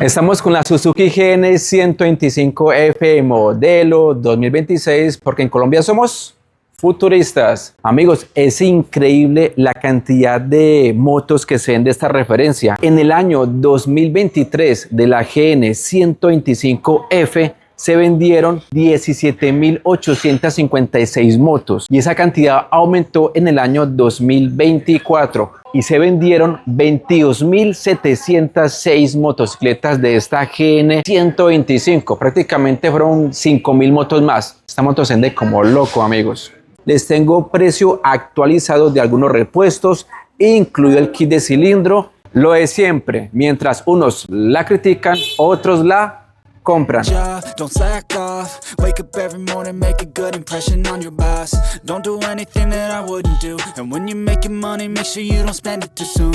Estamos con la Suzuki GN 125F modelo 2026 porque en Colombia somos futuristas. Amigos, es increíble la cantidad de motos que se ven de esta referencia. En el año 2023 de la GN 125F se vendieron 17.856 motos y esa cantidad aumentó en el año 2024 y se vendieron 22.706 motocicletas de esta GN 125. Prácticamente fueron 5.000 motos más. Esta moto se vende como loco, amigos. Les tengo precio actualizado de algunos repuestos, incluido el kit de cilindro. Lo de siempre, mientras unos la critican, otros la compran. Don't slack off. Wake up every morning, make a good impression on your boss. Don't do anything that I wouldn't do. And when you're making money, make sure you don't spend it too soon.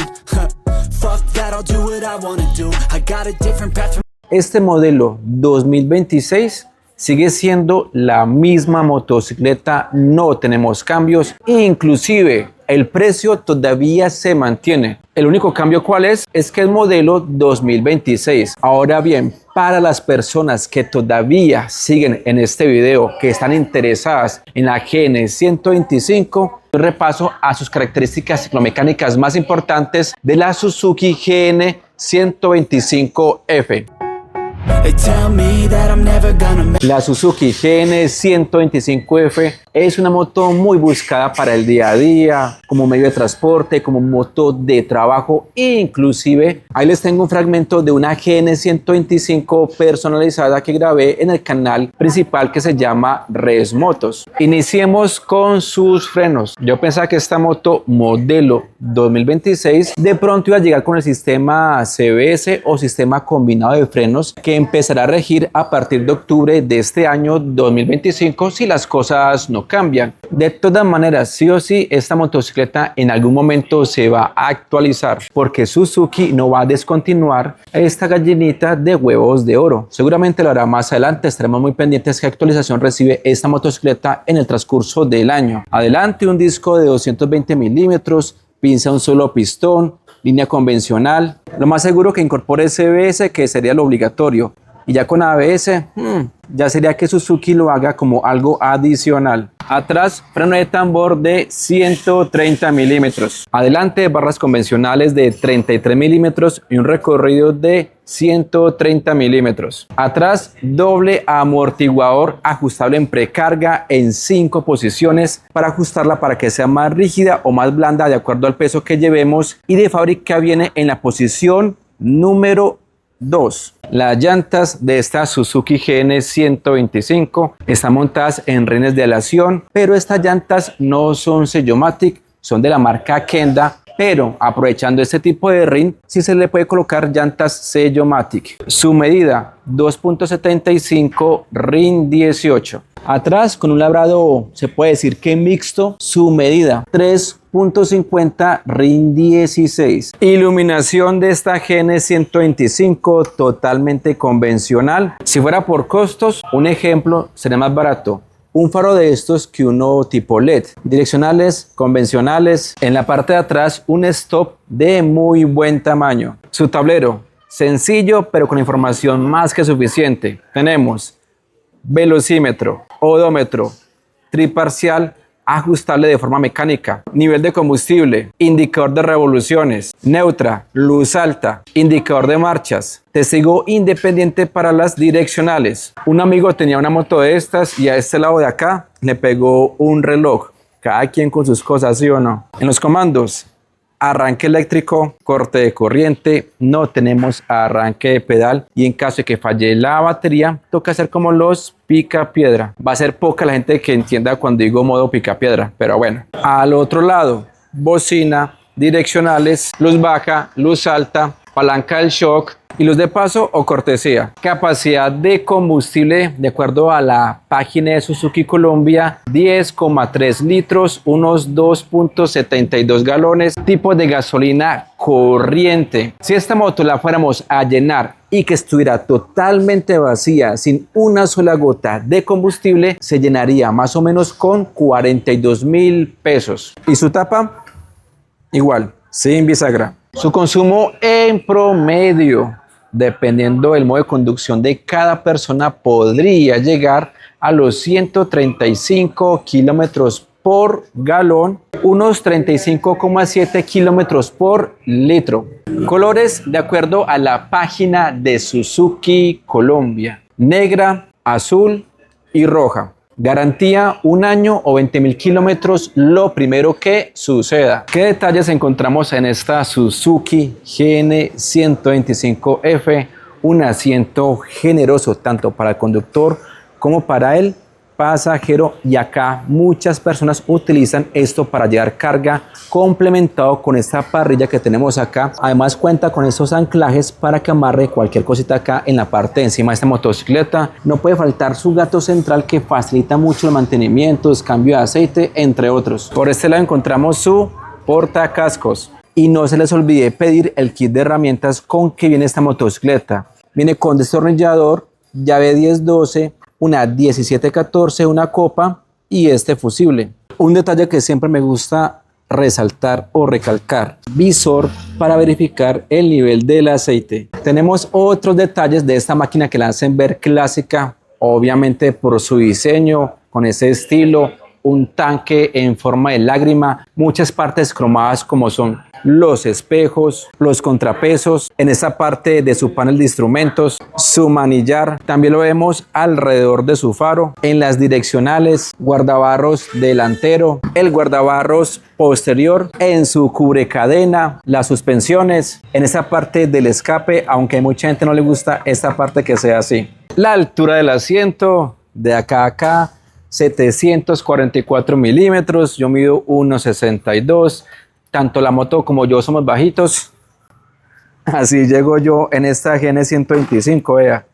Fuck that, I'll do what I wanna do. I got a different path from... Este modelo 2026 sigue siendo la misma motocicleta, no tenemos cambios, inclusive el precio todavía se mantiene. El único cambio ¿cuál es? Es que es modelo 2026. Ahora bien, para las personas que todavía siguen en este video, que están interesadas en la GN 125, un repaso a sus características ciclomecánicas más importantes de la Suzuki GN 125F. La Suzuki GN 125F es una moto muy buscada para el día a día, como medio de transporte, como moto de trabajo, e inclusive ahí les tengo un fragmento de una GN 125 personalizada que grabé en el canal principal que se llama Res Motos. Iniciemos con sus frenos. Yo pensaba que esta moto modelo 2026 de pronto iba a llegar con el sistema CBS o sistema combinado de frenos que empezará a regir a partir de octubre de este año 2025 si las cosas no cambian. De todas maneras, sí o sí, esta motocicleta en algún momento se va a actualizar porque Suzuki no va a descontinuar esta gallinita de huevos de oro. Seguramente lo hará más adelante. Estaremos muy pendientes qué actualización recibe esta motocicleta en el transcurso del año. Adelante, un disco de 220 milímetros, pinza un solo pistón, línea convencional. Lo más seguro que incorpore CBS, que sería lo obligatorio. Y ya con ABS, ya sería que Suzuki lo haga como algo adicional. Atrás, freno de tambor de 130 milímetros. Adelante, barras convencionales de 33 milímetros y un recorrido de 130 milímetros. Atrás, doble amortiguador ajustable en precarga en 5 posiciones para ajustarla para que sea más rígida o más blanda de acuerdo al peso que llevemos, y de fábrica viene en la posición número 2. Las llantas de esta Suzuki GN 125 están montadas en rines de aleación, pero estas llantas no son Sellomatic, son de la marca Kenda, pero aprovechando este tipo de rin, sí se le puede colocar llantas Sellomatic. Su medida 2.75 RIN 18. Atrás, con un labrado, se puede decir que mixto, su medida 3.50 RIN 16. Iluminación de esta GN 125 totalmente convencional. Si fuera por costos, un ejemplo sería más barato un faro de estos que uno tipo LED. Direccionales convencionales. En la parte de atrás, un stop de muy buen tamaño. Su tablero, sencillo pero con información más que suficiente. Tenemos velocímetro, odómetro, triparcial ajustable de forma mecánica, nivel de combustible, indicador de revoluciones, neutra, luz alta, indicador de marchas, testigo independiente para las direccionales. Un amigo tenía una moto de estas y a este lado de acá le pegó un reloj. Cada quien con sus cosas, ¿sí o no? En los comandos, arranque eléctrico, corte de corriente, no tenemos arranque de pedal, y en caso de que falle la batería, toca hacer como los picapiedra. Va a ser poca la gente que entienda cuando digo modo picapiedra, pero bueno. Al otro lado, bocina, direccionales, luz baja, luz alta, palanca del shock y luz de paso o cortesía. Capacidad de combustible, de acuerdo a la página de Suzuki Colombia, 10,3 litros, unos 2.72 galones, tipo de gasolina corriente. Si esta moto la fuéramos a llenar y que estuviera totalmente vacía, sin una sola gota de combustible, se llenaría más o menos con 42.000 pesos. Y su tapa, igual, sin bisagra. Su consumo en promedio dependiendo del modo de conducción de cada persona, podría llegar a los 135 kilómetros por galón, unos 35,7 kilómetros por litro. Colores de acuerdo a la página de Suzuki Colombia: negra, azul y roja. Garantía 1 año o 20.000 kilómetros, lo primero que suceda. ¿Qué detalles encontramos en esta Suzuki GN125F? Un asiento generoso tanto para el conductor como para el pasajero, y acá muchas personas utilizan esto para llevar carga, complementado con esta parrilla que tenemos acá. Además cuenta con estos anclajes para que amarre cualquier cosita acá en la parte de encima de esta motocicleta. No puede faltar su gato central, que facilita mucho el mantenimiento, el cambio de aceite, entre otros. Por este lado encontramos su portacascos, y no se les olvide pedir el kit de herramientas con que viene esta motocicleta. Viene con destornillador, llave 10-12, una 17-14, una copa y este fusible. Un detalle que siempre me gusta resaltar o recalcar: visor para verificar el nivel del aceite. Tenemos otros detalles de esta máquina que la hacen ver clásica, obviamente por su diseño, con ese estilo, un tanque en forma de lágrima, muchas partes cromadas como son los espejos, los contrapesos, en esta parte de su panel de instrumentos, su manillar, también lo vemos alrededor de su faro, en las direccionales, guardabarros delantero, el guardabarros posterior, en su cubrecadena, las suspensiones, en esta parte del escape, aunque a mucha gente no le gusta esta parte que sea así. La altura del asiento, de acá a acá, 744 milímetros, yo mido 1,62. Tanto la moto como yo somos bajitos. Así llego yo en esta GN125, vea.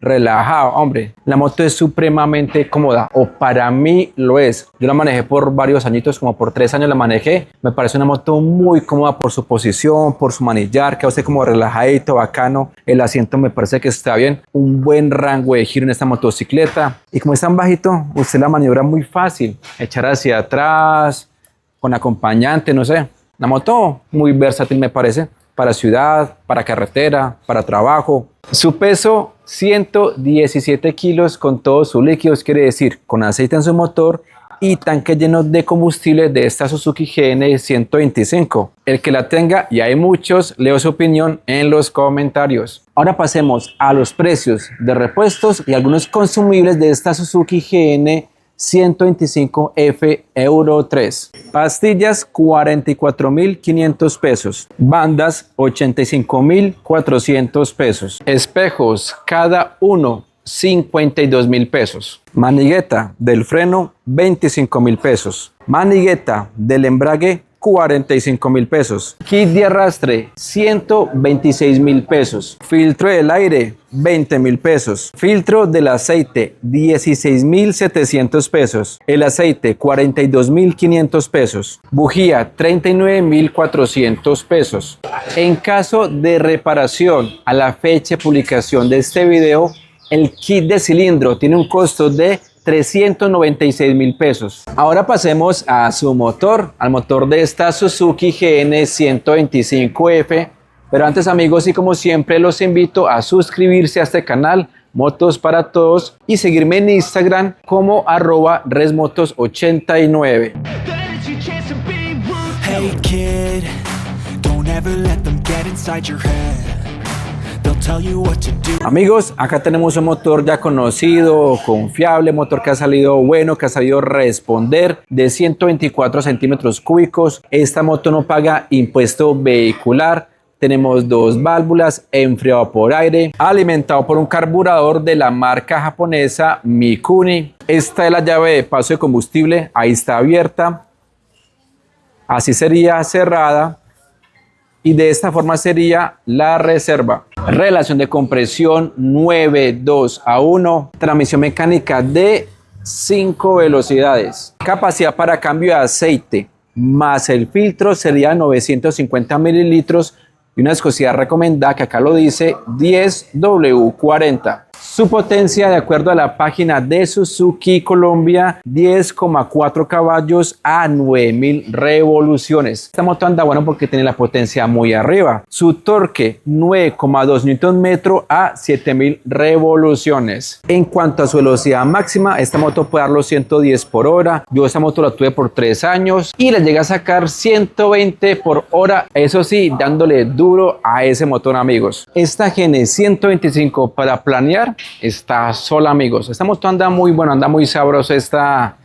Relajado, hombre. La moto es supremamente cómoda, o para mí lo es. Yo la manejé por varios añitos, como por 3 años la manejé. Me parece una moto muy cómoda por su posición, por su manillar, que usted como relajadito, bacano. El asiento me parece que está bien. Un buen rango de giro en esta motocicleta. Y como es tan bajito, usted la maniobra muy fácil. Echar hacia atrás, con acompañante, no sé. Una moto muy versátil me parece, para ciudad, para carretera, para trabajo. Su peso, 117 kilos con todos sus líquidos, quiere decir con aceite en su motor y tanque lleno de combustible de esta Suzuki GN125. El que la tenga, y hay muchos, leo su opinión en los comentarios. Ahora pasemos a los precios de repuestos y algunos consumibles de esta Suzuki GN125F Euro 3. Pastillas, 44.500 pesos. Bandas, 85.400 pesos. Espejos, cada uno, 52.000 pesos. Manigueta del freno, 25.000 pesos. Manigueta del embrague, 45.000 pesos. Kit de arrastre, 126.000 pesos. Filtro del aire, 20.000 pesos. Filtro del aceite, 16.700 pesos. El aceite, 42.500 pesos. Bujía, 39.400 pesos. En caso de reparación, a la fecha de publicación de este video, el kit de cilindro tiene un costo de 396.000 pesos. Ahora pasemos a su motor, al motor de esta Suzuki GN125F. Pero antes, amigos, y como siempre, los invito a suscribirse a este canal, Motos para Todos, y seguirme en Instagram como @resmotos89. Hey kid, don't ever let them get inside your head. They'll tell you what to do. Amigos, acá tenemos un motor ya conocido, confiable, motor que ha salido bueno, que ha sabido responder, de 124 centímetros cúbicos. Esta moto no paga impuesto vehicular. Tenemos 2 válvulas, enfriado por aire, alimentado por un carburador de la marca japonesa Mikuni. Esta es la llave de paso de combustible, ahí está abierta. Así sería cerrada. Y de esta forma sería la reserva. Relación de compresión 9:2:1. Transmisión mecánica de 5 velocidades. Capacidad para cambio de aceite más el filtro sería 950 mililitros. Y una viscosidad recomendada, que acá lo dice, 10W40. Su potencia, de acuerdo a la página de Suzuki Colombia, 10,4 caballos a 9.000 revoluciones. Esta moto anda bueno porque tiene la potencia muy arriba. Su torque, 9,2 Nm a 7.000 revoluciones. En cuanto a su velocidad máxima, esta moto puede dar los 110 por hora. Yo esta moto la tuve por 3 años y le llega a sacar 120 por hora. Eso sí, dándole duro a ese motor, amigos. Esta GN 125 para planear está sola, amigos. Esta moto anda muy bueno, anda muy sabrosa esta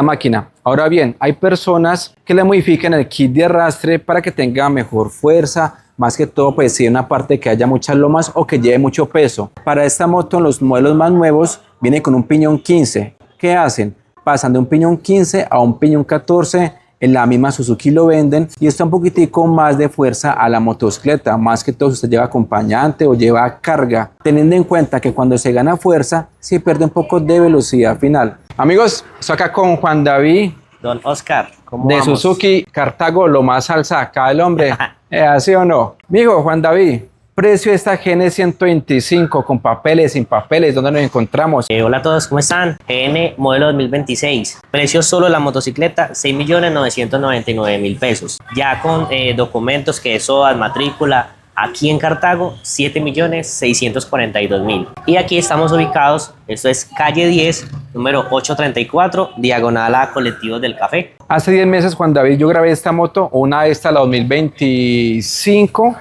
máquina. Ahora bien, hay personas que le modifican el kit de arrastre para que tenga mejor fuerza, más que todo pues si hay una parte que haya muchas lomas o que lleve mucho peso. Para esta moto, en los modelos más nuevos, viene con un piñón 15. ¿Qué hacen? Pasan de un piñón 15 a un piñón 14. En la misma Suzuki lo venden y está un poquitico más de fuerza a la motocicleta, más que todo si usted lleva acompañante o lleva carga, teniendo en cuenta que cuando se gana fuerza se pierde un poco de velocidad final. Amigos, estoy acá con Juan David, Don Oscar, ¿cómo de vamos? Suzuki Cartago, lo más salsa acá el hombre. ¿Así o no? Mijo, Juan David, precio de esta GN 125 con papeles, sin papeles, ¿dónde nos encontramos? Hola a todos, ¿cómo están? GN modelo 2026. Precio solo de la motocicleta, 6.999.000 pesos. Ya con documentos que es SOAT, matrícula, aquí en Cartago, 7.642.000. Y aquí estamos ubicados, esto es calle 10, número 834, diagonal a Colectivos del Café. Hace 10 meses, Juan David, yo grabé esta moto, una de estas, la 2025,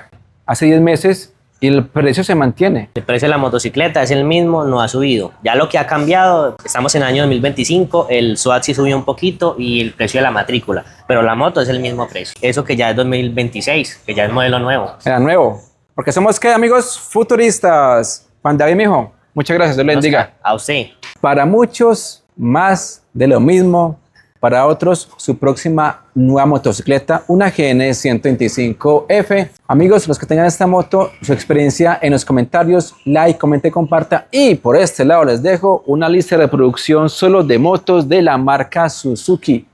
hace 10 meses, y el precio se mantiene. El precio de la motocicleta es el mismo, no ha subido. Ya lo que ha cambiado, estamos en el año 2025, el SOAT sí subió un poquito y el precio de la matrícula, pero la moto es el mismo precio. Eso que ya es 2026, que ya es modelo nuevo. Era nuevo. Porque somos, ¿qué, amigos? Futuristas. Juan David, mijo, muchas gracias, Dios le bendiga. A usted. Para muchos, más de lo mismo. Para otros, su próxima nueva motocicleta, una GN 125F. Amigos, los que tengan esta moto, su experiencia en los comentarios, like, comente, comparta. Y por este lado les dejo una lista de reproducción solo de motos de la marca Suzuki.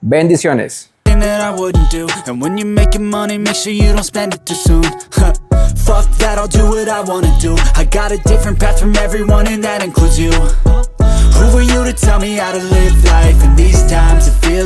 Bendiciones. That I wouldn't do. And when you're making money, make sure you don't spend it too soon. Fuck that, I'll do what I wanna do. I got a different path from everyone, and that includes you. Who are you to tell me how to live life? In these times it feels